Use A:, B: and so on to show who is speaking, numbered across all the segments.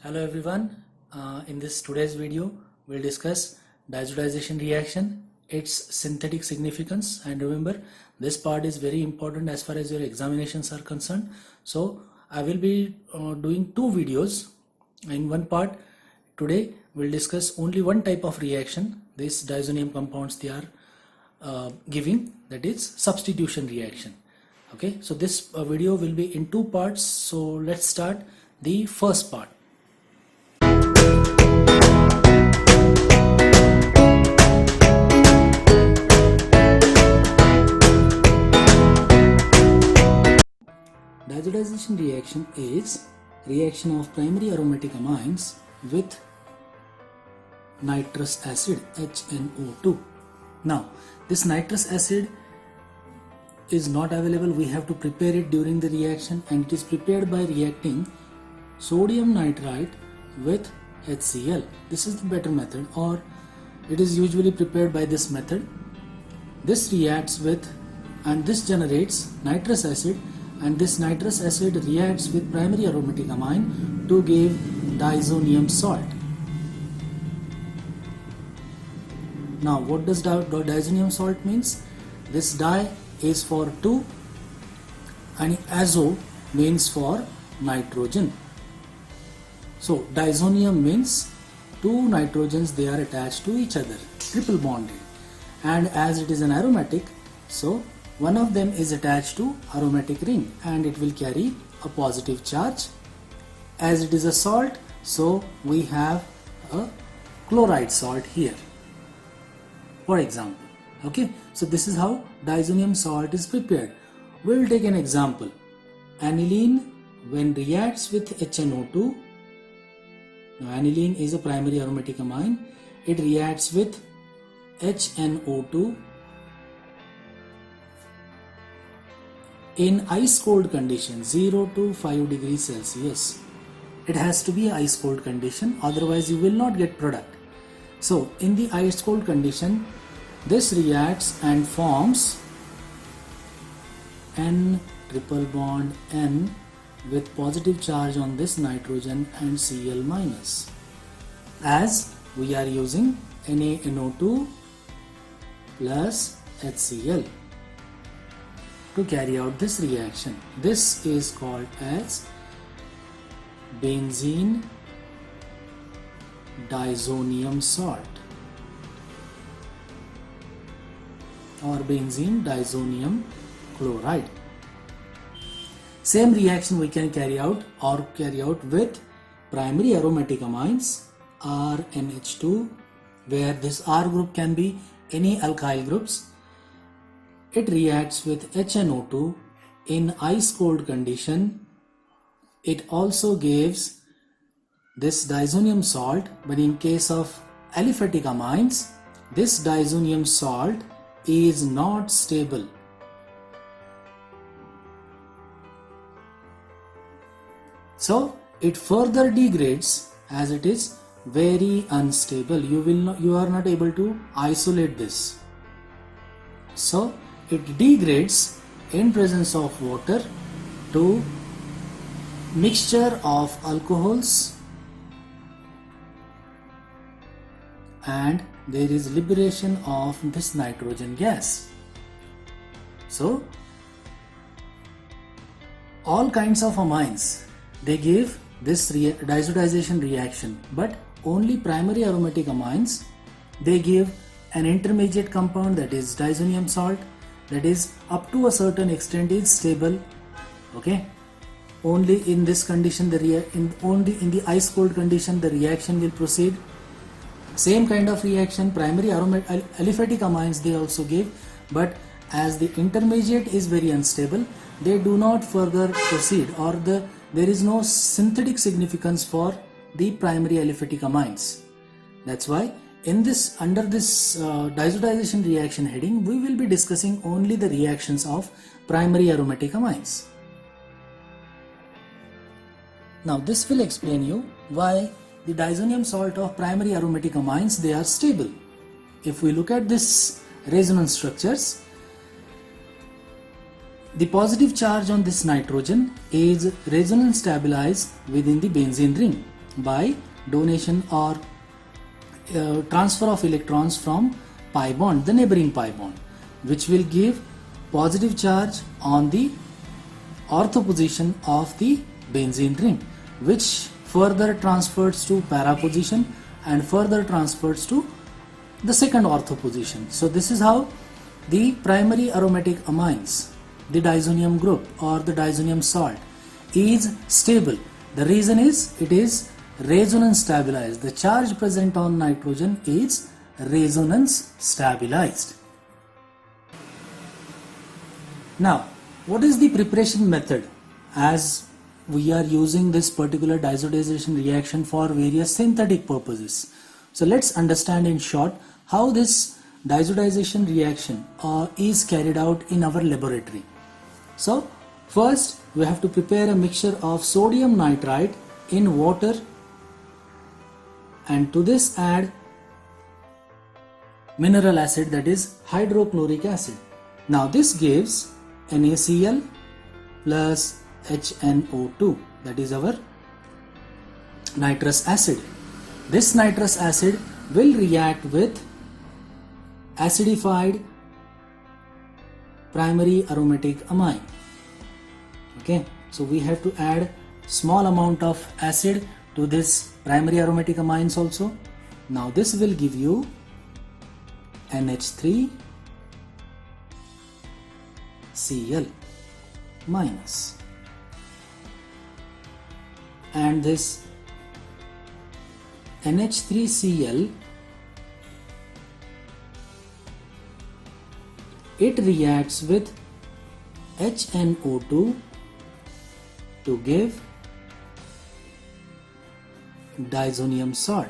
A: Hello everyone. In this today's video, we'll discuss diazotization reaction, its synthetic significance, and remember this part is very important as far as your examinations are concerned. So I will be doing two videos. In one part, today we'll discuss only one type of reaction. These diazonium compounds they are giving, that is substitution reaction. Okay, so this video will be in two parts. So let's start the first part. Diazotization reaction is reaction of primary aromatic amines with nitrous acid HNO2. Now this nitrous acid is not available. We have to prepare it during the reaction, and it is prepared by reacting sodium nitrite with HCl. This is the better method, or it is usually prepared by this method. This reacts with, and this generates nitrous acid, and this nitrous acid reacts with primary aromatic amine to give diazonium salt. Now what does diazonium salt means? This di is for 2 and azo means for nitrogen. So diazonium means two nitrogens, they are attached to each other, triple bonded, and as it is an aromatic, so one of them is attached to aromatic ring and it will carry a positive charge. As it is a salt, so we have a chloride salt here, for example. Okay, so this is how diazonium salt is prepared. We'll take an example. Aniline, when reacts with HNO2, now aniline is a primary aromatic amine, it reacts with HNO2 in ice cold condition, 0 to 5 degrees Celsius. It has to be ice cold condition, otherwise you will not get product. So in the ice cold condition, this reacts and forms N triple bond N with positive charge on this nitrogen and Cl minus, as we are using NaNO2 plus HCl to carry out this reaction. This is called as benzene diazonium salt or benzene diazonium chloride. Same reaction we can carry out with primary aromatic amines RNH2, where this R group can be any alkyl groups. It reacts with HNO2 in ice cold condition. It also gives this diazonium salt, but in case of aliphatic amines, this diazonium salt is not stable. So it further degrades, as it is very unstable. You are not able to isolate this. So it degrades in presence of water to mixture of alcohols, and there is liberation of this nitrogen gas. So all kinds of amines, they give this diazotization reaction, but only primary aromatic amines, they give an intermediate compound, that is diazonium salt, that is up to a certain extent is stable. Okay, only in this condition, only in the ice cold condition the reaction will proceed. Same kind of reaction primary aromatic aliphatic amines they also give, but as the intermediate is very unstable, they do not further proceed, or there is no synthetic significance for the primary aliphatic amines. That's why in this, under this diazotization reaction heading, we will be discussing only the reactions of primary aromatic amines. Now this will explain you why the diazonium salt of primary aromatic amines, they are stable. If we look at this resonance structures, The positive charge on this nitrogen is resonance stabilized within the benzene ring, by donation or transfer of electrons from pi bond, the neighboring pi bond, which will give positive charge on the ortho position of the benzene ring, which further transfers to para position and further transfers to the second ortho position. So this is how the primary aromatic amines, the diazonium group or the diazonium salt, is stable. The reason is it is resonance stabilized. The charge present on nitrogen is resonance stabilized. Now, what is the preparation method, as we are using this particular diazotization reaction for various synthetic purposes? So let's understand in short how this diazotization reaction is carried out in our laboratory. So first we have to prepare a mixture of sodium nitrite in water, and to this add mineral acid, that is hydrochloric acid. Now this gives NaCl plus HNO2, that is our nitrous acid. This nitrous acid will react with acidified primary aromatic amine. Okay, so we have to add small amount of acid to this primary aromatic amines also. Now this will give you NH3Cl minus, and this NH3Cl, it reacts with HNO2 to give diazonium salt.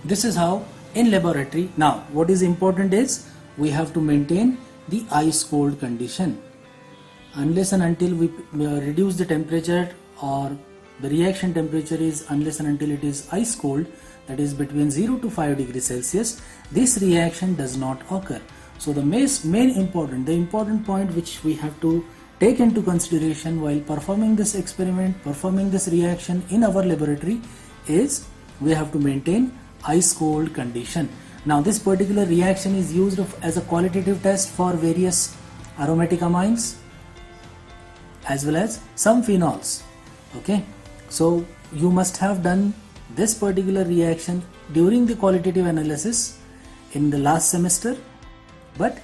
A: This is how in laboratory. Now what is important is we have to maintain the ice cold condition. Unless and until we reduce the temperature, or the reaction temperature is unless and until it is ice cold, that is between 0 to 5 degrees Celsius, this reaction does not occur. So the the important point which we have to take into consideration while performing this experiment, performing this reaction in our laboratory, is we have to maintain ice cold condition. Now this particular reaction is used as a qualitative test for various aromatic amines as well as some phenols. Okay, so you must have done this particular reaction during the qualitative analysis in the last semester, but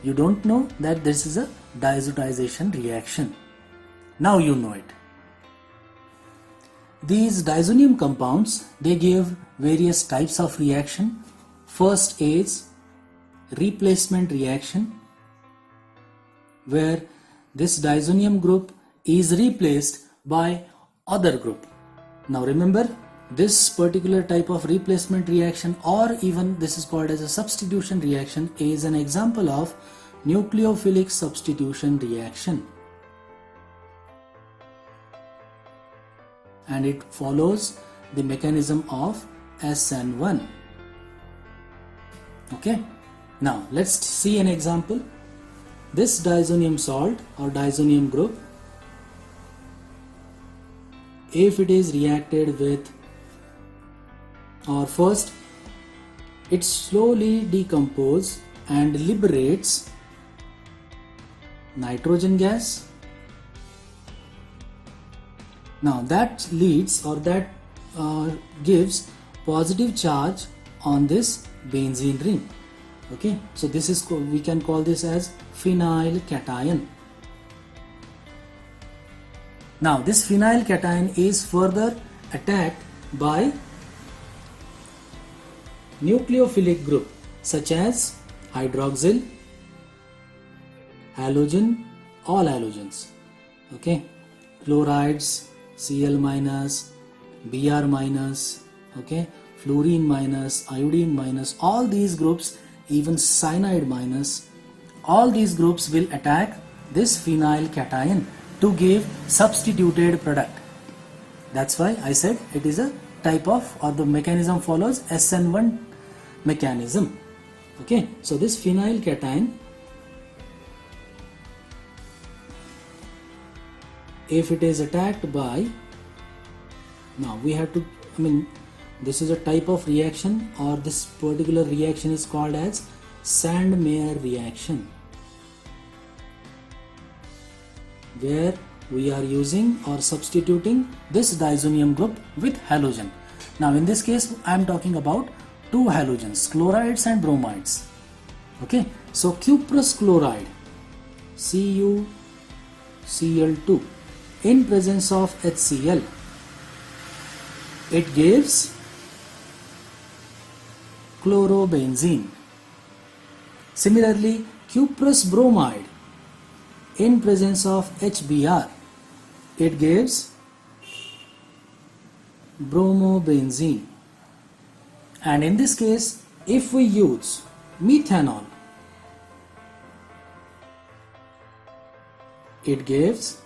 A: you don't know that this is a diazotization reaction. Now you know it. These diazonium compounds, they give various types of reaction. First is replacement reaction, where this diazonium group is replaced by other group. Now remember, this particular type of replacement reaction, or even this is called as a substitution reaction, is an example of nucleophilic substitution reaction, and it follows the mechanism of SN1. Okay, now let's see an example. This diazonium salt or diazonium group, if it is reacted with, or first it slowly decomposes and liberates nitrogen gas. Now that leads, or that gives positive charge on this benzene ring. Okay, so this is, we can call this as phenyl cation. Now this phenyl cation is further attacked by nucleophilic group such as hydroxyl, halogen, all halogens. Okay, chlorides, Cl minus, Br minus, okay, fluorine minus, iodine minus, all these groups, even cyanide minus, all these groups will attack this phenyl cation to give substituted product. That's why I said it is a type of, or the mechanism follows SN1 mechanism. Okay, so this phenyl cation, if it is attacked by, now we have to, this is a type of reaction, or this particular reaction is called as Sandmeyer reaction, where we are using or substituting this diazonium group with halogen. Now in this case I am talking about two halogens, chlorides and bromides. Okay, so cuprous chloride, CuCl2, in presence of HCl, it gives chlorobenzene. Similarly, cuprous bromide, in presence of HBr, it gives bromobenzene. And in this case, if we use methanol, it gives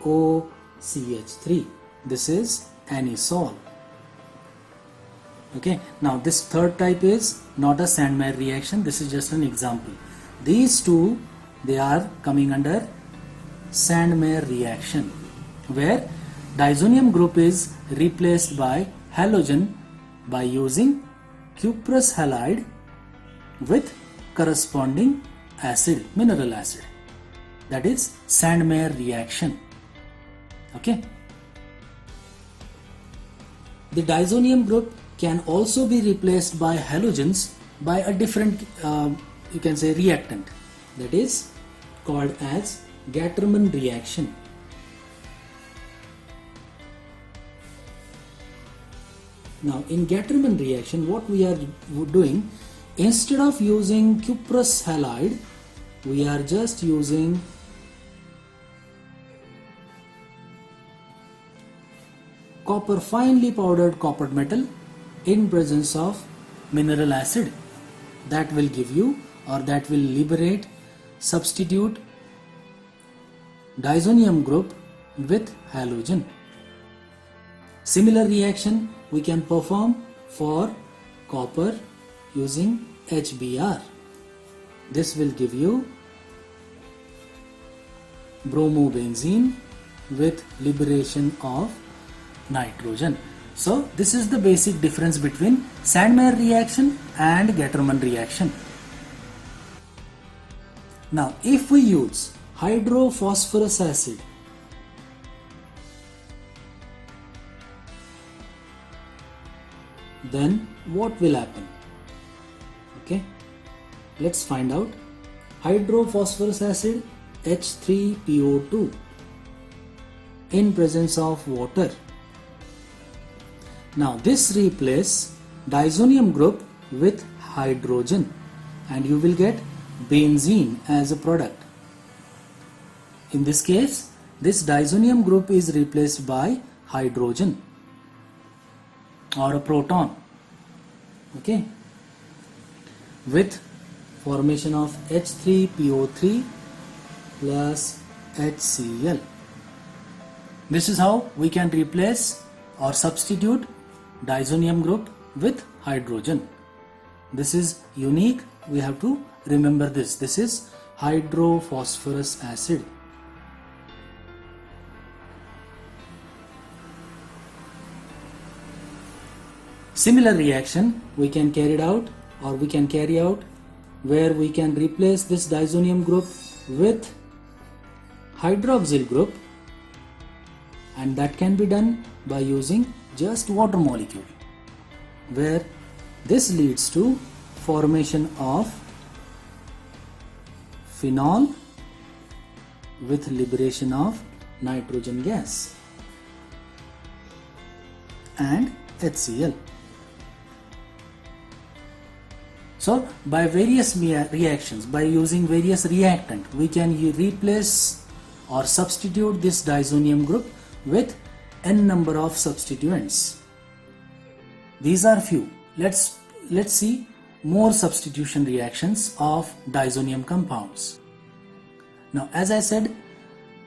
A: OCH3. This is anisole. Okay, now this third type is not a Sandmeyer reaction. This is just an example. These two, they are coming under Sandmeyer reaction, where diazonium group is replaced by halogen by using cuprous halide with corresponding acid, mineral acid. That is Sandmeyer reaction. Okay. The diazonium group can also be replaced by halogens by a different, you can say, reactant, that is called as Gattermann reaction. Now in Gattermann reaction, what we are doing, instead of using cuprous halide, we are just using copper, finely powdered copper metal in presence of mineral acid. That will give you, or that will liberate, substitute diazonium group with halogen. Similar reaction we can perform for copper using HBr. This will give you bromobenzene with liberation of nitrogen. So this is the basic difference between Sandmeyer reaction and Gattermann reaction. Now if we use hydrophosphorus acid, then what will happen? Okay, let's find out. Hydrophosphorus acid, H3PO2, in presence of water. Now this replaces diazonium group with hydrogen, and you will get benzene as a product. In this case, this diazonium group is replaced by hydrogen or a proton, okay, with formation of H3PO3 plus HCl. This is how we can replace or substitute diazonium group with hydrogen. This is unique, we have to remember this. This is hydrophosphorus acid. Similar reaction we can carry out where we can replace this diazonium group with hydroxyl group, and that can be done by using just water molecule, where this leads to formation of phenol with liberation of nitrogen gas and HCl. So by various reactions, by using various reactant, we can replace or substitute this diazonium group with n number of substituents. These are few. Let's see more substitution reactions of diazonium compounds. Now as I said,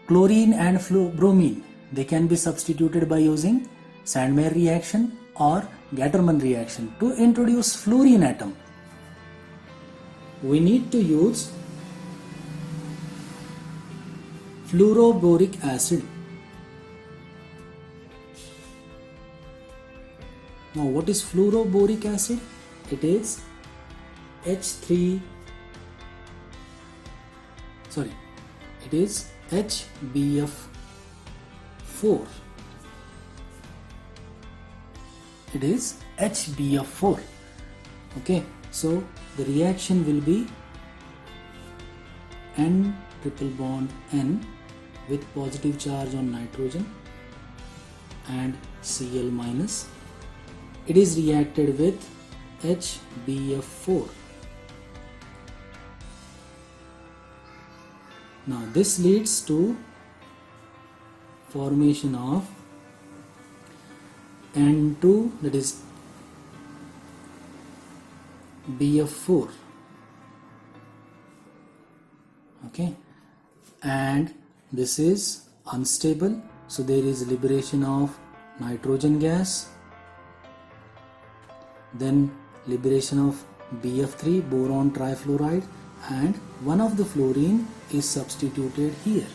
A: chlorine and bromine, they can be substituted by using Sandmeyer reaction or Gattermann reaction. To introduce fluorine atom, we need to use fluoroboric acid. Now what is fluoroboric acid? It is HBF4. It is HBF4. Okay, so the reaction will be N triple bond N with positive charge on nitrogen and Cl minus. It is reacted with HBF4. Now this leads to formation of N2, that is BF4. Okay, and this is unstable, so there is liberation of nitrogen gas, then liberation of BF3, boron trifluoride, and one of the fluorine is substituted here.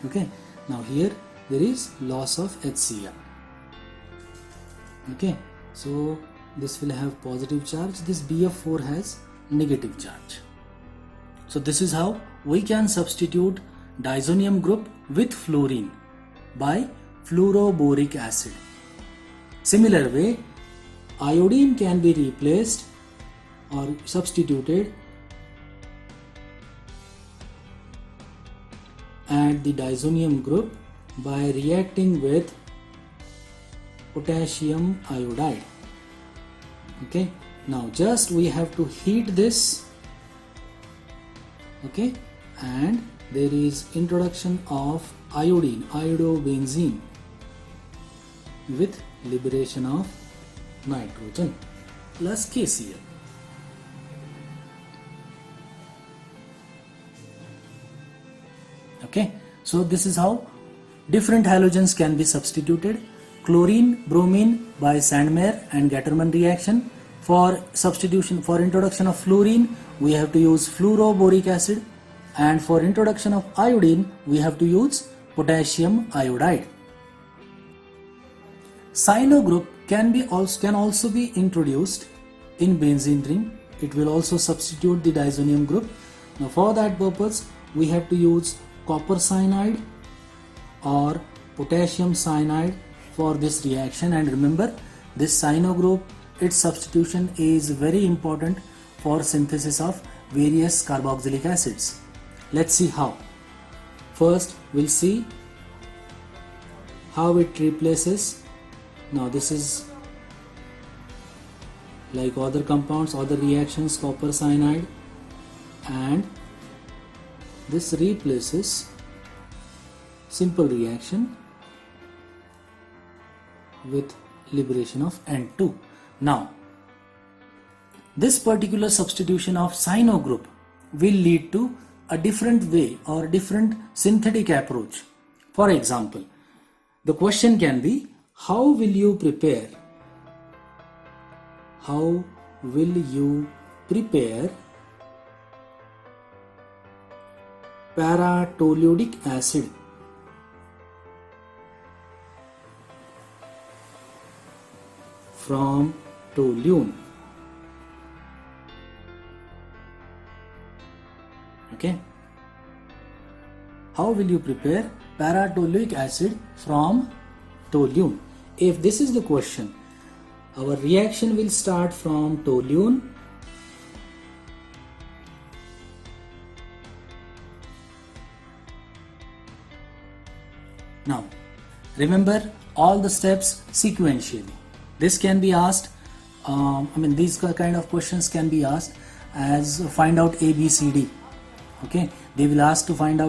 A: Okay, now here there is loss of HCl. Okay, so this will have positive charge, this BF4 has negative charge. So this is how we can substitute diazonium group with fluorine by fluoroboric acid. Similar way, iodine can be replaced or substituted at the diazonium group by reacting with potassium iodide. Okay, now just we have to heat this. Okay, and there is introduction of iodine, iodobenzene, with liberation of nitrogen plus KCl. Okay, so this is how different halogens can be substituted. Chlorine, bromine by Sandmeyer and Gattermann reaction. For substitution, for introduction of fluorine, we have to use fluoroboric acid, and for introduction of iodine, we have to use potassium iodide. Cyano group can also be introduced in benzene ring. It will also substitute the diazonium group. Now for that purpose, we have to use copper cyanide or potassium cyanide for this reaction. And remember, this cyano group, its substitution is very important for synthesis of various carboxylic acids. Let's see how. First, we'll see how it replaces. Now this is like other compounds, other reactions, copper cyanide, and this replaces simple reaction with liberation of N2. Now, this particular substitution of cyano group will lead to a different way or different synthetic approach. For example, the question can be, how will you prepare paratoluic acid from toluene? Okay, how will you prepare paratoluic acid from toluene? If this is the question, our reaction will start from toluene. Now, remember all the steps sequentially. This can be asked, these kind of questions can be asked as find out A, B, C, D. Okay, they will ask to find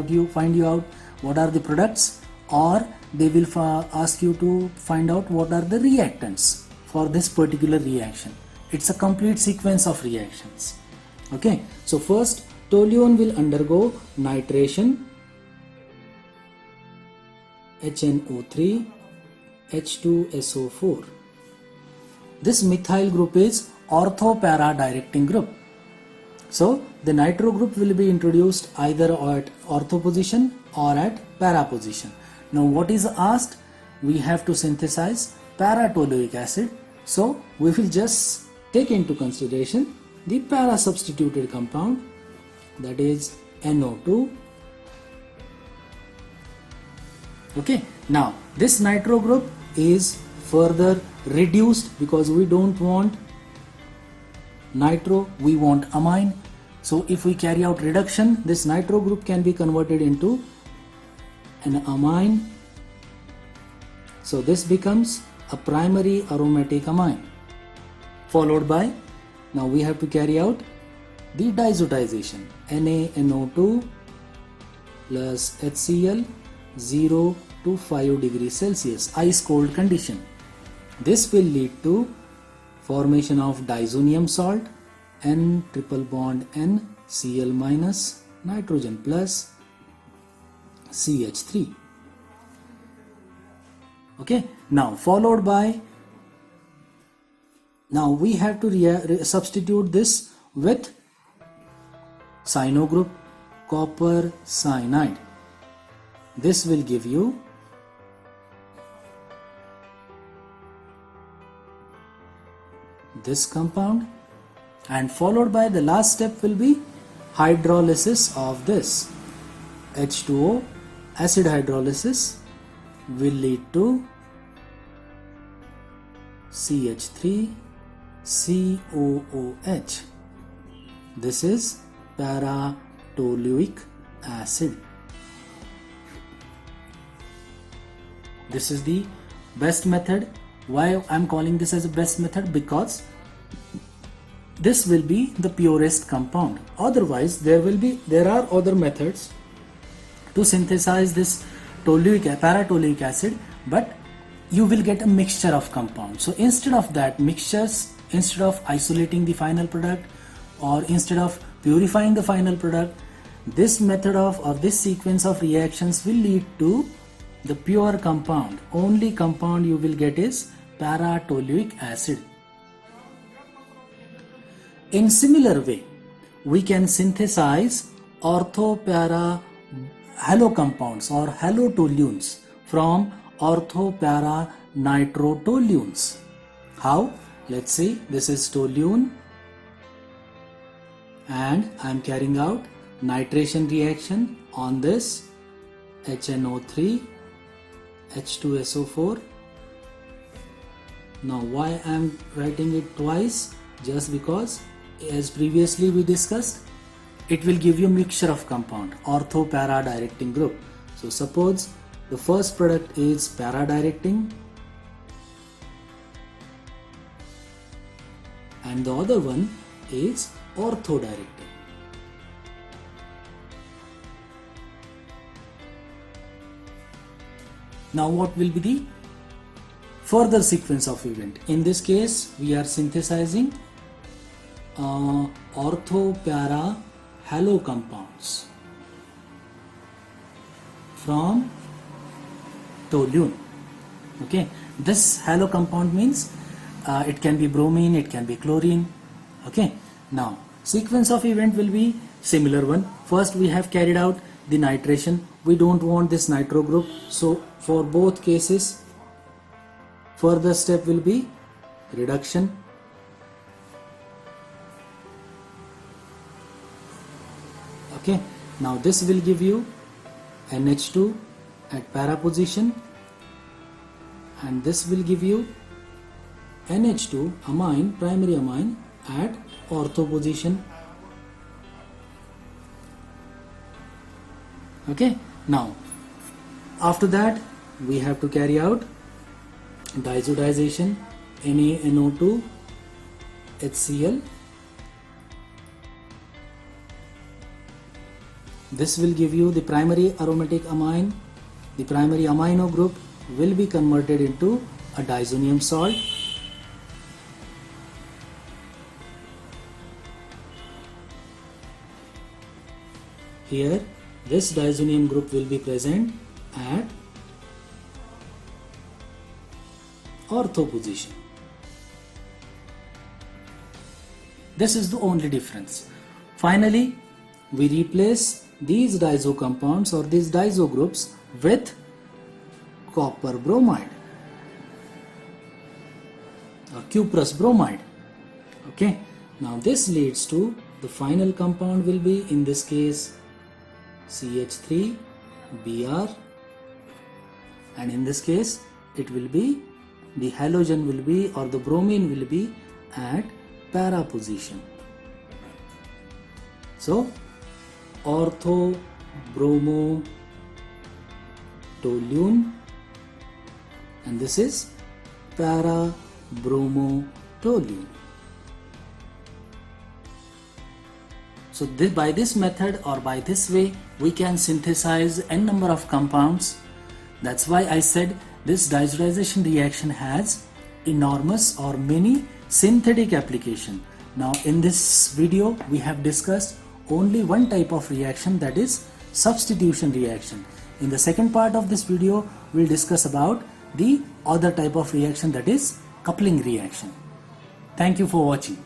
A: you out what are the products, or they will ask you to find out what are the reactants for this particular reaction. It's a complete sequence of reactions. Okay, so first toluene will undergo nitration HNO3 H2SO4. This methyl group is ortho-para directing group. So the nitro group will be introduced either at ortho position or at para position. Now what is asked? We have to synthesize para-toluic acid. So we will just take into consideration the para substituted compound, that is NO2. Okay, now this nitro group is further reduced because we don't want nitro, we want amine. So if we carry out reduction, this nitro group can be converted into an amine. So this becomes a primary aromatic amine, followed by, now we have to carry out the diazotization, NaNO2 plus HCl 0 to 5 degrees Celsius, ice cold condition. This will lead to formation of diazonium salt, N triple bond N, Cl minus, nitrogen plus, CH3. Okay, now followed by, now we have to substitute this with cyano group, copper cyanide. This will give you this compound, and followed by the last step will be hydrolysis of this H2O. Acid hydrolysis will lead to CH3 COOH. This is para-toluic acid. This is the best method. Why I am calling this as a best method? Because this will be the purest compound. Otherwise there are other methods to synthesize this para-toluic acid, but you will get a mixture of compounds. So instead of that mixtures, instead of isolating the final product or instead of purifying the final product, this method of this sequence of reactions will lead to the pure compound. Only compound you will get is para-toluic acid. In similar way, we can synthesize ortho-para halo compounds or halotoluenes from ortho-para nitrotoluenes. How? Let's see, this is toluene and I am carrying out nitration reaction on this HNO3 H2SO4. Now why I am writing it twice? Just because, as previously we discussed, it will give you mixture of compound, ortho-para directing group. So suppose the first product is para directing and the other one is ortho directing. Now what will be the further sequence of event? In this case we are synthesizing ortho-para halo compounds from toluene. Okay, this halo compound means it can be bromine, it can be chlorine. Okay, now sequence of event will be similar one. First we have carried out the nitration. We don't want this nitro group, so for both cases further step will be reduction. Okay, now this will give you NH2 at para position and this will give you NH2 amine, primary amine at ortho position. Okay, now after that we have to carry out diazotization, NaNO2 HCl. This will give you the primary aromatic amine. The primary amino group will be converted into a diazonium salt. Here this diazonium group will be present at ortho position. This is the only difference. Finally, we replace these diazo compounds or these diazo groups with copper bromide or cuprous bromide. Okay, now this leads to the final compound will be, in this case, CH3Br, and in this case it will be, the halogen will be, or the bromine will be at para position. So ortho bromo toluene, and this is para bromo toluene. So by this method or by this way we can synthesize n number of compounds. That's why I said this diazotization reaction has enormous or many synthetic application. Now in this video we have discussed only one type of reaction, that is substitution reaction. In the second part of this video we'll discuss about the other type of reaction, that is coupling reaction. Thank you for watching.